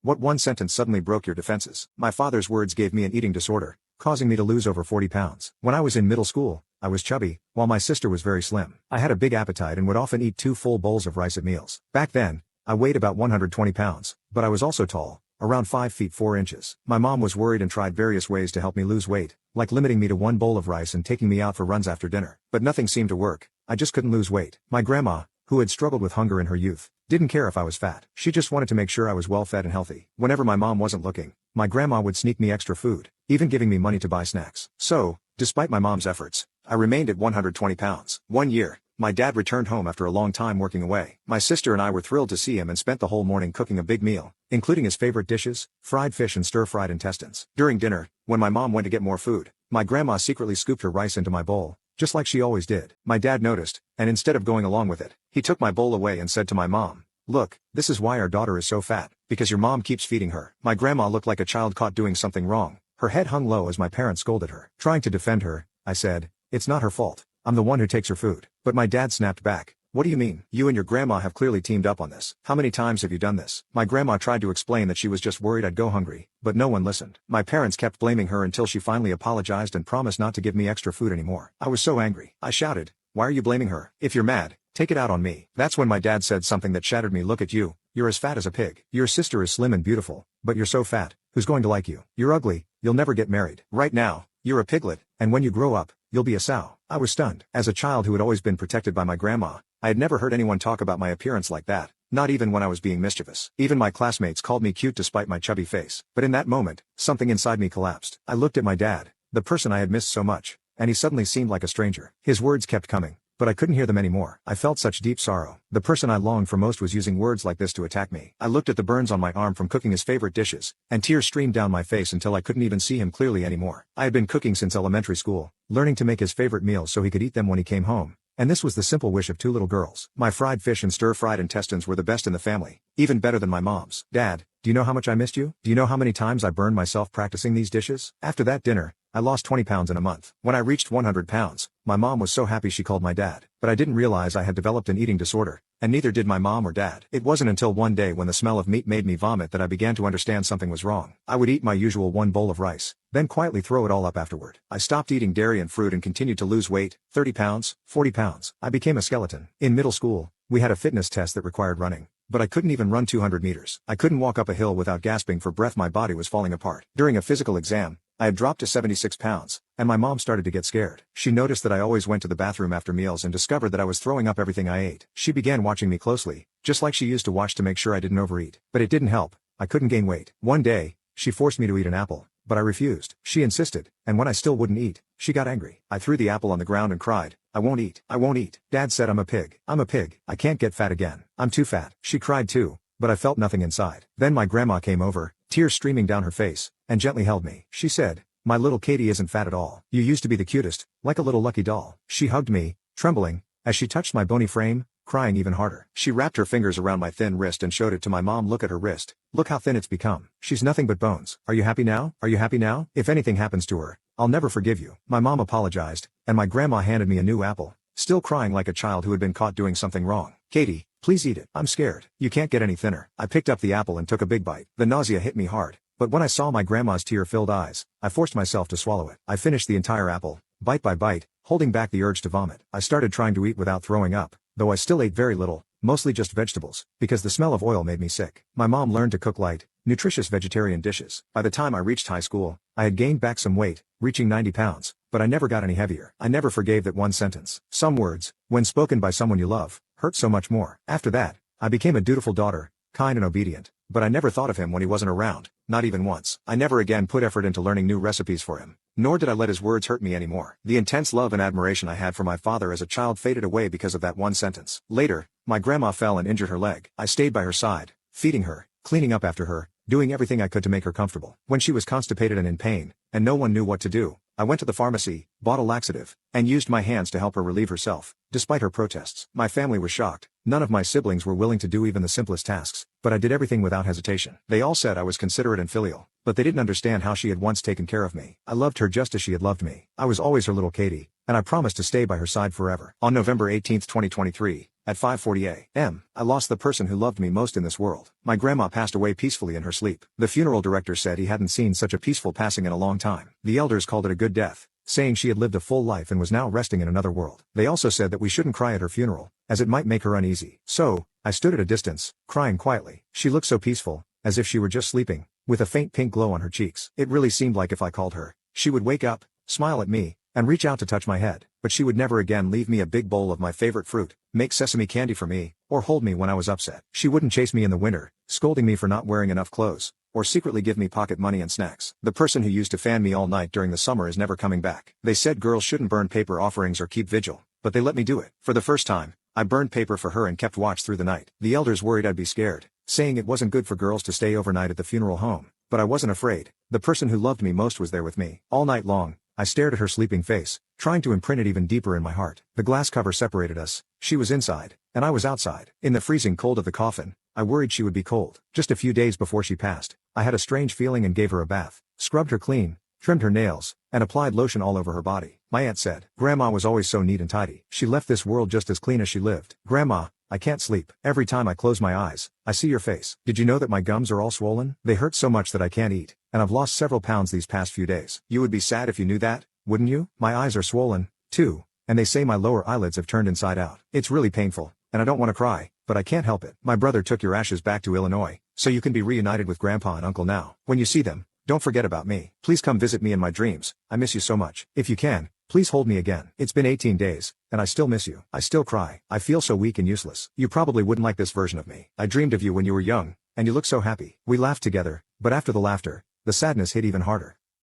What one sentence suddenly broke your defenses? My father's words gave me an eating disorder, causing me to lose over 40 pounds. When I was in middle school, I was chubby, while my sister was very slim. I had a big appetite and would often eat 2 full bowls of rice at meals. Back then, I weighed about 120 pounds, but I was also tall, around 5 feet 4 inches. My mom was worried and tried various ways to help me lose weight, like limiting me to 1 bowl of rice and taking me out for runs after dinner. But nothing seemed to work. I just couldn't lose weight. My grandma, who had struggled with hunger in her youth, didn't care if I was fat. She just wanted to make sure I was well fed and healthy. Whenever my mom wasn't looking, my grandma would sneak me extra food, even giving me money to buy snacks. So, despite my mom's efforts, I remained at 120 pounds. One year, my dad returned home after a long time working away. My sister and I were thrilled to see him and spent the whole morning cooking a big meal, including his favorite dishes, fried fish and stir-fried intestines. During dinner, when my mom went to get more food, my grandma secretly scooped her rice into my bowl, just like she always did. My dad noticed, and instead of going along with it, he took my bowl away and said to my mom, "Look, this is why our daughter is so fat, because your mom keeps feeding her." My grandma looked like a child caught doing something wrong. Her head hung low as my parents scolded her. Trying to defend her, I said, "It's not her fault. I'm the one who takes her food." But my dad snapped back, "What do you mean? You and your grandma have clearly teamed up on this. How many times have you done this?" My grandma tried to explain that she was just worried I'd go hungry, but no one listened. My parents kept blaming her until she finally apologized and promised not to give me extra food anymore. I was so angry. I shouted, "Why are you blaming her? If you're mad, take it out on me." That's when my dad said something that shattered me. "Look at you. You're as fat as a pig. Your sister is slim and beautiful, but you're so fat. Who's going to like you? You're ugly. You'll never get married. Right now, you're a piglet, and when you grow up, you'll be a sow." I was stunned. As a child who had always been protected by my grandma, I had never heard anyone talk about my appearance like that, not even when I was being mischievous. Even my classmates called me cute despite my chubby face. But in that moment, something inside me collapsed. I looked at my dad, the person I had missed so much, and he suddenly seemed like a stranger. His words kept coming, but I couldn't hear them anymore. I felt such deep sorrow. The person I longed for most was using words like this to attack me. I looked at the burns on my arm from cooking his favorite dishes, and tears streamed down my face until I couldn't even see him clearly anymore. I had been cooking since elementary school, learning to make his favorite meals so he could eat them when he came home. And this was the simple wish of 2 little girls. My fried fish and stir-fried intestines were the best in the family, even better than my mom's. "Dad, do you know how much I missed you? Do you know how many times I burned myself practicing these dishes?" After that dinner, I lost 20 pounds in a month. When I reached 100 pounds, my mom was so happy she called my dad. But I didn't realize I had developed an eating disorder, and neither did my mom or dad. It wasn't until one day when the smell of meat made me vomit that I began to understand something was wrong. I would eat my usual 1 bowl of rice, then quietly throw it all up afterward. I stopped eating dairy and fruit and continued to lose weight, 30 pounds, 40 pounds. I became a skeleton. In middle school, we had a fitness test that required running, but I couldn't even run 200 meters. I couldn't walk up a hill without gasping for breath. My body was falling apart. During a physical exam, I had dropped to 76 pounds, and my mom started to get scared. She noticed that I always went to the bathroom after meals and discovered that I was throwing up everything I ate. She began watching me closely, just like she used to watch to make sure I didn't overeat. But it didn't help. I couldn't gain weight. One day, she forced me to eat an apple, but I refused. She insisted, and when I still wouldn't eat, she got angry. I threw the apple on the ground and cried, "I won't eat. I won't eat." Dad said, "I'm a pig. I'm a pig. I can't get fat again. I'm too fat." She cried too, but I felt nothing inside. Then my grandma came over, tears streaming down her face, and gently held me. She said, "My little Katie isn't fat at all. You used to be the cutest, like a little lucky doll." She hugged me, trembling, as she touched my bony frame, crying even harder. She wrapped her fingers around my thin wrist and showed it to my mom. "Look at her wrist. Look how thin it's become. She's nothing but bones. Are you happy now? Are you happy now? If anything happens to her, I'll never forgive you." My mom apologized, and my grandma handed me a new apple, still crying like a child who had been caught doing something wrong. "Katie, please eat it. I'm scared. You can't get any thinner." I picked up the apple and took a big bite. The nausea hit me hard, but when I saw my grandma's tear-filled eyes, I forced myself to swallow it. I finished the entire apple, bite by bite, holding back the urge to vomit. I started trying to eat without throwing up, though I still ate very little, mostly just vegetables, because the smell of oil made me sick. My mom learned to cook light, nutritious vegetarian dishes. By the time I reached high school, I had gained back some weight, reaching 90 pounds, but I never got any heavier. I never forgave that one sentence. Some words, when spoken by someone you love, hurt so much more. After that, I became a dutiful daughter, kind and obedient, but I never thought of him when he wasn't around, not even once. I never again put effort into learning new recipes for him, nor did I let his words hurt me anymore. The intense love and admiration I had for my father as a child faded away because of that one sentence. Later, my grandma fell and injured her leg. I stayed by her side, feeding her, cleaning up after her, doing everything I could to make her comfortable. When she was constipated and in pain, and no one knew what to do, I went to the pharmacy, bought a laxative, and used my hands to help her relieve herself. Despite her protests, my family was shocked. None of my siblings were willing to do even the simplest tasks, but I did everything without hesitation. They all said I was considerate and filial, but they didn't understand how she had once taken care of me. I loved her just as she had loved me. I was always her little Katie, and I promised to stay by her side forever. On November 18, 2023, At 5:40 a.m., I lost the person who loved me most in this world. My grandma passed away peacefully in her sleep. The funeral director said he hadn't seen such a peaceful passing in a long time. The elders called it a good death, saying she had lived a full life and was now resting in another world. They also said that we shouldn't cry at her funeral, as it might make her uneasy. So, I stood at a distance, crying quietly. She looked so peaceful, as if she were just sleeping, with a faint pink glow on her cheeks. It really seemed like if I called her, she would wake up, smile at me, and reach out to touch my head. But she would never again leave me a big bowl of my favorite fruit, make sesame candy for me, or hold me when I was upset. She wouldn't chase me in the winter, scolding me for not wearing enough clothes, or secretly give me pocket money and snacks. The person who used to fan me all night during the summer is never coming back. They said girls shouldn't burn paper offerings or keep vigil, but they let me do it. For the first time, I burned paper for her and kept watch through the night. The elders worried I'd be scared, saying it wasn't good for girls to stay overnight at the funeral home. But I wasn't afraid. The person who loved me most was there with me. All night long, I stared at her sleeping face, trying to imprint it even deeper in my heart. The glass cover separated us. She was inside, and I was outside. In the freezing cold of the coffin, I worried she would be cold. Just a few days before she passed, I had a strange feeling and gave her a bath, scrubbed her clean, trimmed her nails, and applied lotion all over her body. My aunt said, "Grandma was always so neat and tidy. She left this world just as clean as she lived." Grandma, I can't sleep. Every time I close my eyes, I see your face. Did you know that my gums are all swollen? They hurt so much that I can't eat, and I've lost several pounds these past few days. You would be sad if you knew that, wouldn't you? My eyes are swollen, too, and they say my lower eyelids have turned inside out. It's really painful, and I don't want to cry, but I can't help it. My brother took your ashes back to Illinois, so you can be reunited with Grandpa and Uncle now. When you see them, don't forget about me. Please come visit me in my dreams. I miss you so much. If you can, please hold me again. It's been 18 days, and I still miss you. I still cry. I feel so weak and useless. You probably wouldn't like this version of me. I dreamed of you when you were young, and you look so happy. We laughed together, but after the laughter, the sadness hit even harder.